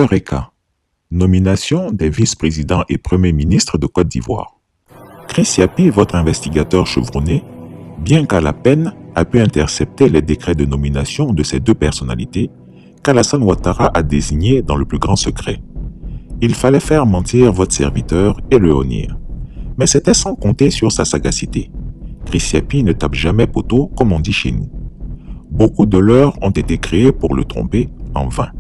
Eureka! Nomination des vice-présidents et premiers ministres de Côte d'Ivoire. Chris Yapi, votre investigateur chevronné, bien qu'à la peine, a pu intercepter les décrets de nomination de ces deux personnalités qu'Alassane Ouattara a désignés dans le plus grand secret. Il fallait faire mentir votre serviteur et le honnir. Mais c'était sans compter sur sa sagacité. Chris Yapi ne tape jamais poteau, comme on dit chez nous. Beaucoup de leurres ont été créés pour le tromper, en vain.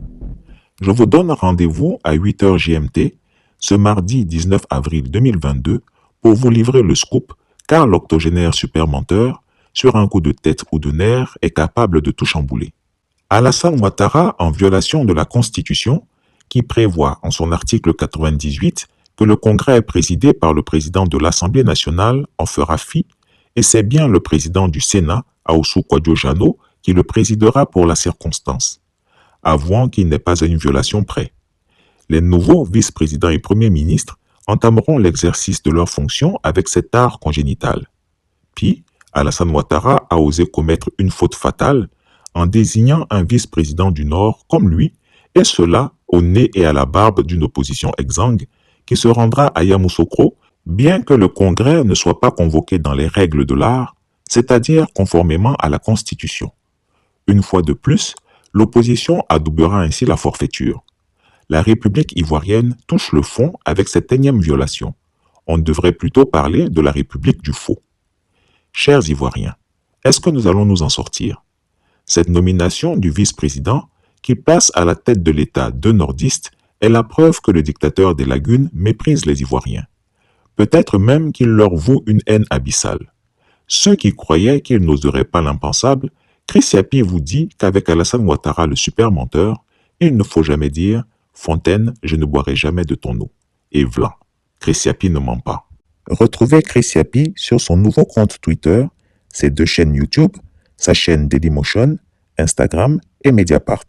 Je vous donne rendez-vous à 8h GMT, ce mardi 19 avril 2022, pour vous livrer le scoop, car l'octogénaire super menteur, sur un coup de tête ou de nerf, est capable de tout chambouler. Alassane Ouattara, en violation de la Constitution, qui prévoit en son article 98 que le Congrès est présidé par le président de l'Assemblée nationale, en fera fi, et c'est bien le président du Sénat, Aoussou Kwadjo-Jano, qui le présidera pour la circonstance, avouant qu'il n'est pas à une violation près. Les nouveaux vice-présidents et premiers ministres entameront l'exercice de leurs fonctions avec cet art congénital. Puis, Alassane Ouattara a osé commettre une faute fatale en désignant un vice-président du Nord comme lui, et cela au nez et à la barbe d'une opposition exsangue qui se rendra à Yamoussoukro, bien que le Congrès ne soit pas convoqué dans les règles de l'art, c'est-à-dire conformément à la Constitution. Une fois de plus, l'opposition adoubera ainsi la forfaiture. La République ivoirienne touche le fond avec cette énième violation. On devrait plutôt parler de la République du faux. Chers Ivoiriens, est-ce que nous allons nous en sortir? Cette nomination du vice-président, qui passe à la tête de l'État de nordistes, est la preuve que le dictateur des lagunes méprise les Ivoiriens. Peut-être même qu'il leur voue une haine abyssale. Ceux qui croyaient qu'ils n'oseraient pas l'impensable, Chris Yapi vous dit qu'avec Alassane Ouattara le super menteur, il ne faut jamais dire « Fontaine, je ne boirai jamais de ton eau ». Et v'là, Chris Yapi ne ment pas. Retrouvez Chris Yapi sur son nouveau compte Twitter, ses deux chaînes YouTube, sa chaîne Dailymotion, Instagram et Mediapart.